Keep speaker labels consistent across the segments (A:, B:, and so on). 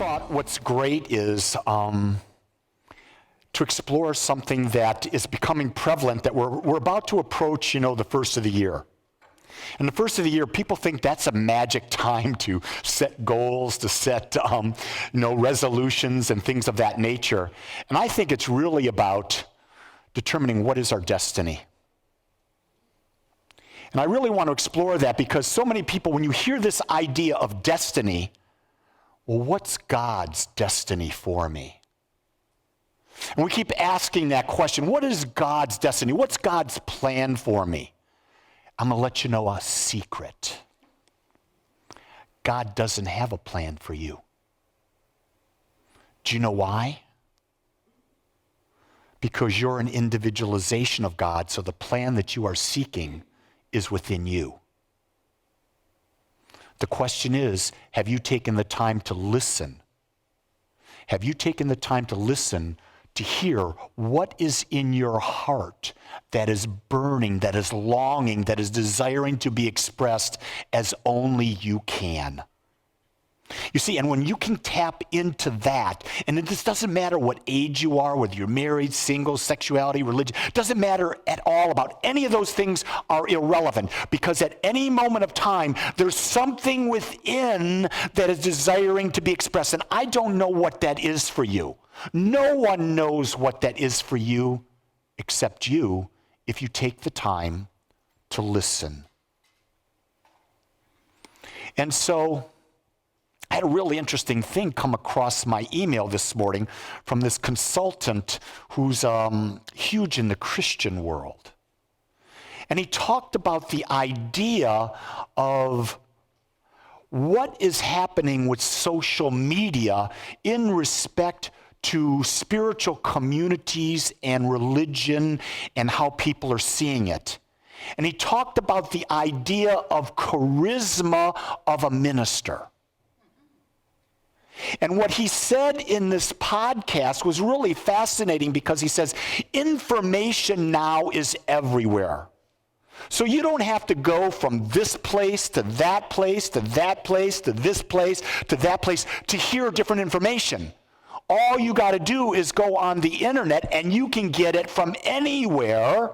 A: thought what's great is to explore something that is becoming prevalent, that we're about to approach, the first of the year. And the first of the year, people think that's a magic time to set goals, to set resolutions and things of that nature. And I think it's really about determining what is our destiny. And I really want to explore that because so many people, when you hear this idea of destiny, well, what's God's destiny for me? And we keep asking that question, what is God's destiny? What's God's plan for me? I'm going to let you know a secret. God doesn't have a plan for you. Do you know why? Because you're an individualization of God, so the plan that you are seeking is within you. The question is, have you taken the time to listen? Have you taken the time to listen to hear what is in your heart that is burning, that is longing, that is desiring to be expressed as only you can? You see, and when you can tap into that, and this doesn't matter what age you are, whether you're married, single, sexuality, religion, doesn't matter at all about any of those things are irrelevant, because at any moment of time, there's something within that is desiring to be expressed, and I don't know what that is for you. No one knows what that is for you except you if you take the time to listen. And so I had a really interesting thing come across my email this morning from this consultant who's huge in the Christian world. And he talked about the idea of what is happening with social media in respect to spiritual communities and religion and how people are seeing it. And he talked about the idea of charisma of a minister. And what he said in this podcast was really fascinating because he says, information now is everywhere. So you don't have to go from this place to that place to that place to this place to that place to hear different information. All you got to do is go on the internet and you can get it from anywhere.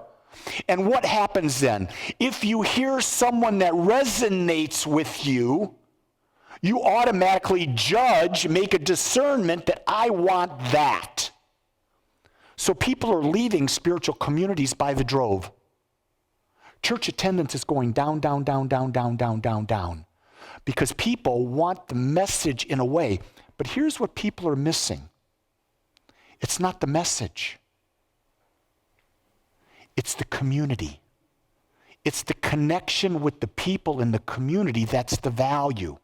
A: And what happens then? If you hear someone that resonates with you, you automatically judge, make a discernment that I want that. So people are leaving spiritual communities by the drove. Church attendance is going down, down, down, down, down, down, down, down. Because people want the message in a way. But here's what people are missing. It's not the message. It's the community. It's the connection with the people in the community that's the value.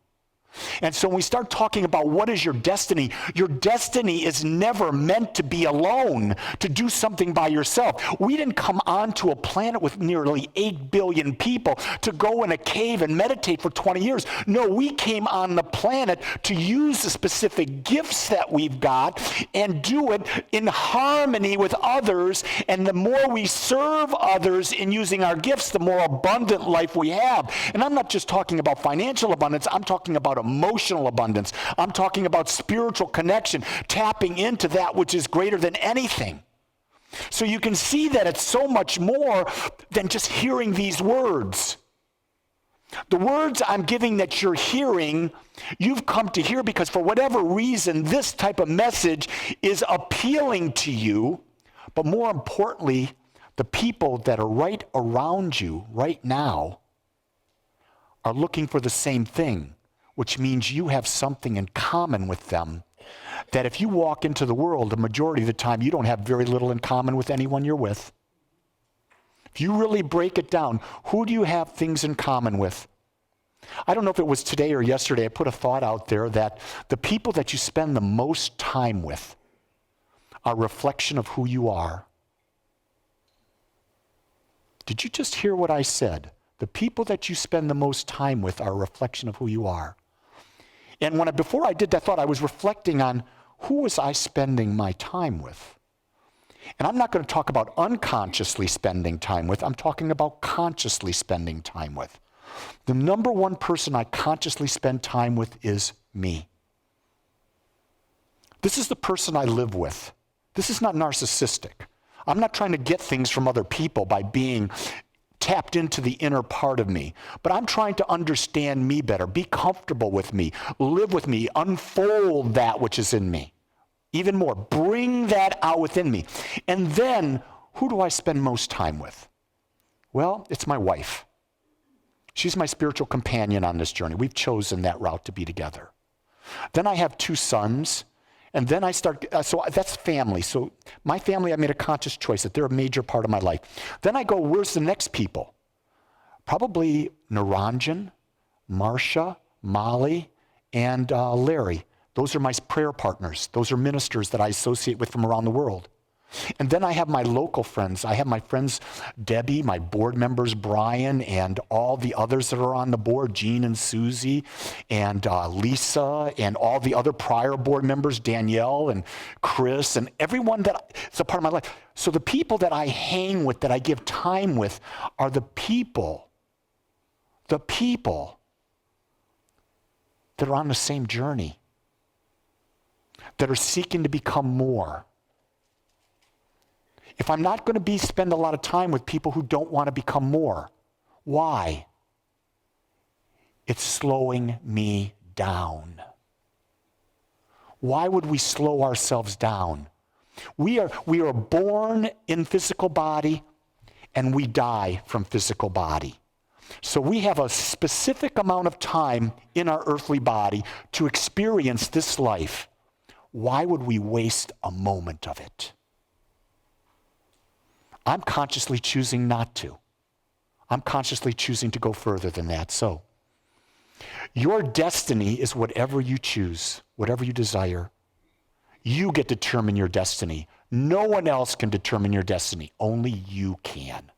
A: And so when we start talking about what is your destiny is never meant to be alone, to do something by yourself. We didn't come onto a planet with nearly 8 billion people to go in a cave and meditate for 20 years. No, we came on the planet to use the specific gifts that we've got and do it in harmony with others. And the more we serve others in using our gifts, the more abundant life we have. And I'm not just talking about financial abundance, I'm talking about emotional abundance. I'm talking about spiritual connection, tapping into that which is greater than anything. So you can see that it's so much more than just hearing these words. The words I'm giving that you're hearing, you've come to hear because for whatever reason, this type of message is appealing to you. But more importantly, the people that are right around you right now are looking for the same thing, which means you have something in common with them that if you walk into the world, the majority of the time, you don't have very little in common with anyone you're with. If you really break it down, who do you have things in common with? I don't know if it was today or yesterday, I put a thought out there that the people that you spend the most time with are a reflection of who you are. Did you just hear what I said? The people that you spend the most time with are a reflection of who you are. And before I did that thought, I was reflecting on who was I spending my time with. And I'm not going to talk about unconsciously spending time with. I'm talking about consciously spending time with. The number one person I consciously spend time with is me. This is the person I live with. This is not narcissistic. I'm not trying to get things from other people by being tapped into the inner part of me, but I'm trying to understand me better, be comfortable with me, live with me, unfold that which is in me. Even more, bring that out within me. And then, who do I spend most time with? Well, it's my wife. She's my spiritual companion on this journey. We've chosen that route to be together. Then I have 2 sons. And then I start, so that's family. So my family, I made a conscious choice that they're a major part of my life. Then I go, where's the next people? Probably Naranjan, Marcia, Molly, and Larry. Those are my prayer partners. Those are ministers that I associate with from around the world. And then I have my local friends. I have my friends, Debbie, my board members, Brian, and all the others that are on the board, Jean and Susie, and Lisa, and all the other prior board members, Danielle and Chris, and everyone that is a part of my life. So the people that I hang with, that I give time with, are the people that are on the same journey, that are seeking to become more. If I'm not going to spend a lot of time with people who don't want to become more, why? It's slowing me down. Why would we slow ourselves down? We are born in physical body and we die from physical body. So we have a specific amount of time in our earthly body to experience this life. Why would we waste a moment of it? I'm consciously choosing not to. I'm consciously choosing to go further than that. So, your destiny is whatever you choose, whatever you desire. You get to determine your destiny. No one else can determine your destiny. Only you can.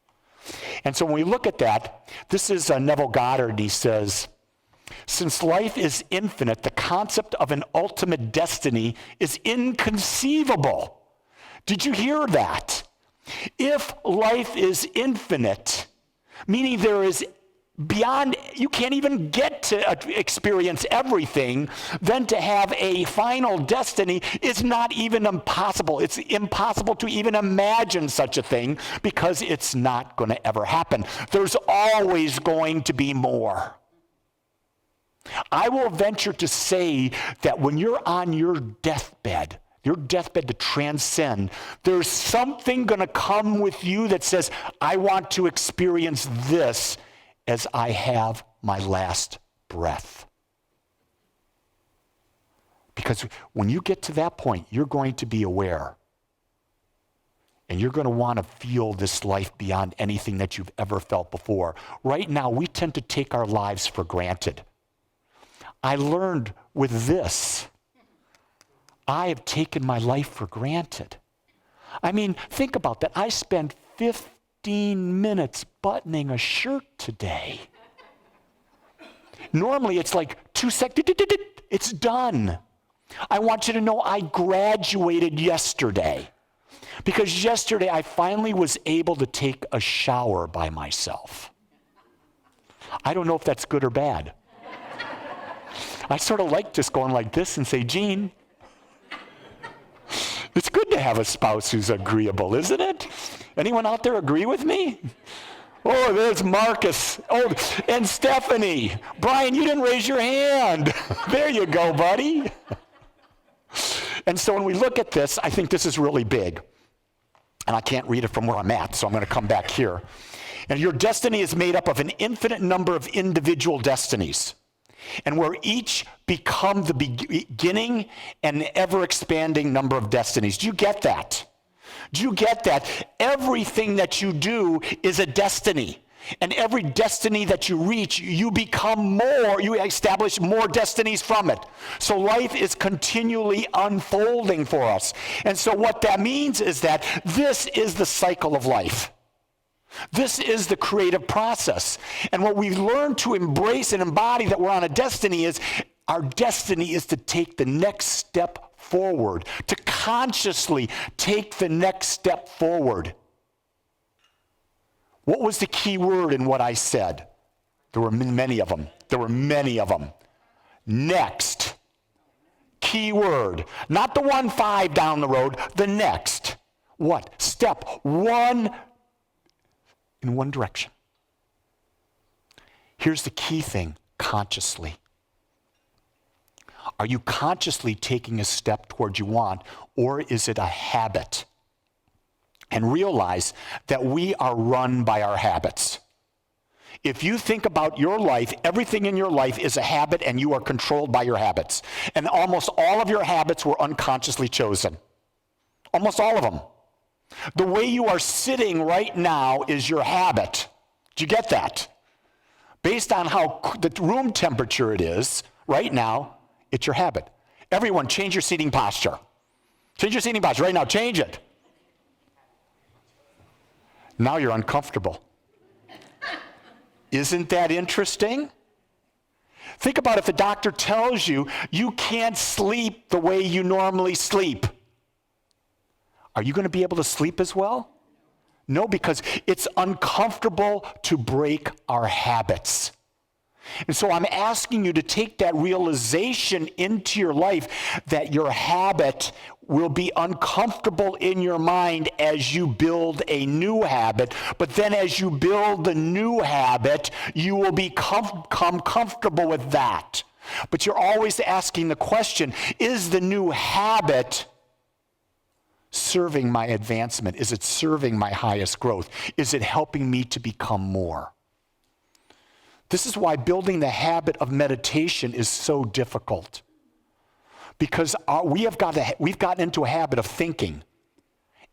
A: And so when we look at that, this is Neville Goddard, and he says, since life is infinite, the concept of an ultimate destiny is inconceivable. Did you hear that? If life is infinite, meaning there is beyond, you can't even get to experience everything, then to have a final destiny is not even impossible. It's impossible to even imagine such a thing because it's not going to ever happen. There's always going to be more. I will venture to say that when you're on your deathbed to transcend, there's something going to come with you that says, I want to experience this as I have my last breath. Because when you get to that point, you're going to be aware. And you're going to want to feel this life beyond anything that you've ever felt before. Right now, we tend to take our lives for granted. I learned with this. I have taken my life for granted. I mean, think about that. I spent 15 minutes buttoning a shirt today. Normally, it's like 2 seconds. It's done. I want you to know I graduated yesterday. Because yesterday, I finally was able to take a shower by myself. I don't know if that's good or bad. I sort of like just going like this and say, Gene, it's good to have a spouse who's agreeable, isn't it? Anyone out there agree with me? Oh, there's Marcus. Oh, and Stephanie. Brian, you didn't raise your hand. There you go, buddy. And so when we look at this, I think this is really big. And I can't read it from where I'm at, so I'm going to come back here. And your destiny is made up of an infinite number of individual destinies. And where each become the beginning and ever-expanding number of destinies. Do you get that? Do you get that? Everything that you do is a destiny. And every destiny that you reach, you become more, you establish more destinies from it. So life is continually unfolding for us. And so what that means is that this is the cycle of life. This is the creative process. And what we learn to embrace and embody that we're on a destiny is, our destiny is to take the next step forward, to consciously take the next step forward. What was the key word in what I said? There were many of them. Next. key word. Not the 1 5 down the road, the next. What? Step one in one direction. Here's the key thing, consciously. Are you consciously taking a step towards you want, or is it a habit? And realize that we are run by our habits. If you think about your life, everything in your life is a habit and you are controlled by your habits. And almost all of your habits were unconsciously chosen. Almost all of them. The way you are sitting right now is your habit. Do you get that? Based on how the room temperature it is right now, it's your habit. Everyone, change your seating posture. Change your seating posture right now. Change it. Now you're uncomfortable. Isn't that interesting? Think about if the doctor tells you you can't sleep the way you normally sleep. Are you going to be able to sleep as well? No, because it's uncomfortable to break our habits. And so I'm asking you to take that realization into your life that your habit will be uncomfortable in your mind as you build a new habit. But then as you build the new habit, you will become comfortable with that. But you're always asking the question, is the new habit serving my advancement? Is it serving my highest growth? Is it helping me to become more? This is why building the habit of meditation is so difficult. Because we've gotten into a habit of thinking,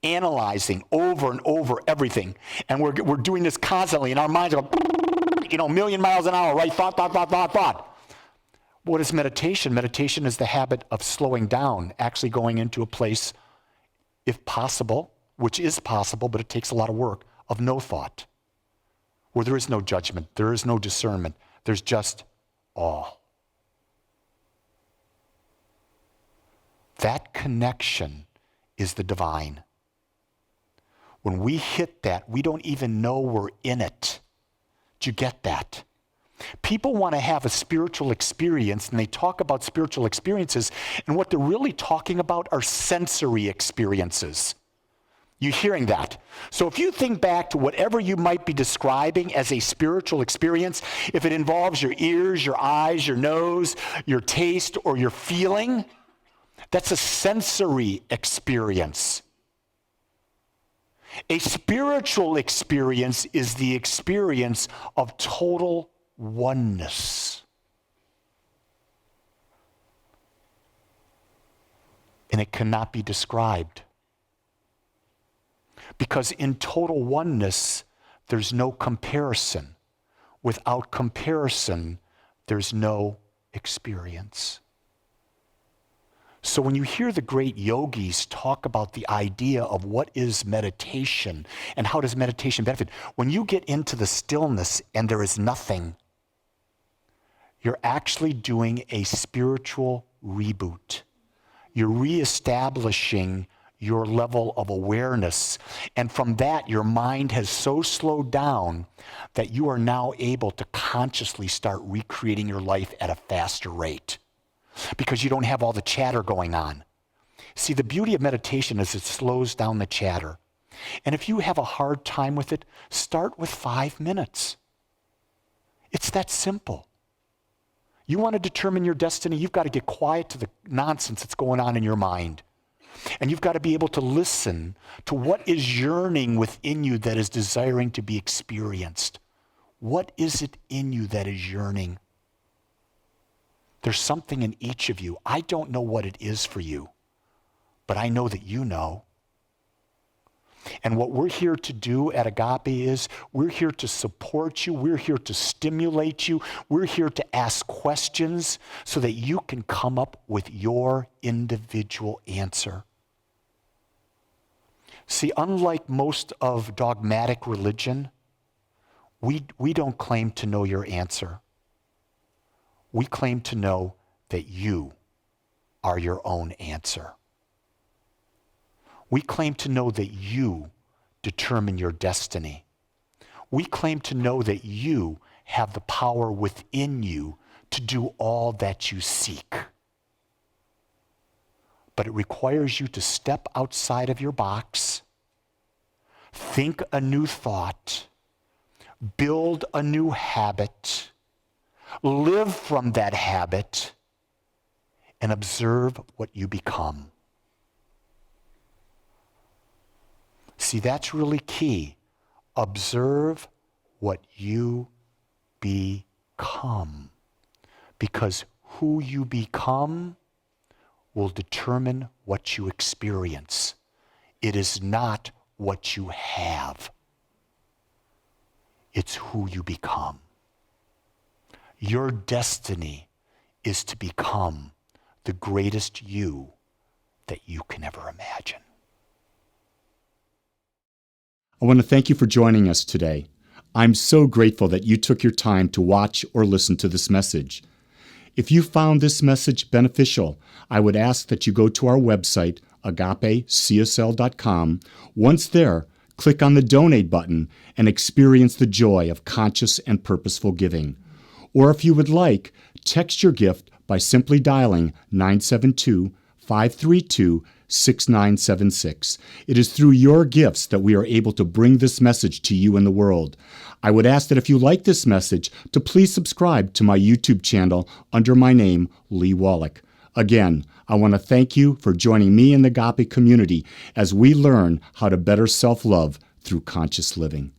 A: analyzing over and over everything. And we're doing this constantly, and our minds are a million miles an hour, right? Thought. What is meditation? Meditation is the habit of slowing down, actually going into a place, if possible, which is possible, but it takes a lot of work, of no thought. Where there is no judgment, there is no discernment, there's just awe. That connection is the divine. When we hit that, we don't even know we're in it. Do you get that? People want to have a spiritual experience, and they talk about spiritual experiences, and what they're really talking about are sensory experiences. You're hearing that. So if you think back to whatever you might be describing as a spiritual experience, if it involves your ears, your eyes, your nose, your taste, or your feeling, that's a sensory experience. A spiritual experience is the experience of total oneness. And it cannot be described. Because in total oneness, there's no comparison. Without comparison, there's no experience. So when you hear the great yogis talk about the idea of what is meditation and how does meditation benefit, when you get into the stillness and there is nothing, you're actually doing a spiritual reboot. You're reestablishing your level of awareness. And from that, your mind has so slowed down that you are now able to consciously start recreating your life at a faster rate because you don't have all the chatter going on. See, the beauty of meditation is it slows down the chatter. And if you have a hard time with it, start with 5 minutes. It's that simple. You want to determine your destiny, you've got to get quiet to the nonsense that's going on in your mind. And you've got to be able to listen to what is yearning within you that is desiring to be experienced. What is it in you that is yearning? There's something in each of you. I don't know what it is for you, but I know that you know. And what we're here to do at Agape is we're here to support you. We're here to stimulate you. We're here to ask questions so that you can come up with your individual answer. See, unlike most of dogmatic religion, we don't claim to know your answer. We claim to know that you are your own answer. We claim to know that you determine your destiny. We claim to know that you have the power within you to do all that you seek. but it requires you to step outside of your box, think a new thought, build a new habit, live from that habit, and observe what you become. See, that's really key. Observe what you become. Because who you become will determine what you experience. It is not what you have. It's who you become. Your destiny is to become the greatest you that you can ever imagine.
B: I want to thank you for joining us today. I'm so grateful that you took your time to watch or listen to this message. If you found this message beneficial, I would ask that you go to our website, agapecsl.com. Once there, click on the donate button and experience the joy of conscious and purposeful giving. Or if you would like, text your gift by simply dialing 972-532-6976. It is through your gifts that we are able to bring this message to you in the world. I would ask that if you like this message, to please subscribe to my YouTube channel under my name, Lee Wolak. Again, I want to thank you for joining me in the Agape community as we learn how to better self-love through conscious living.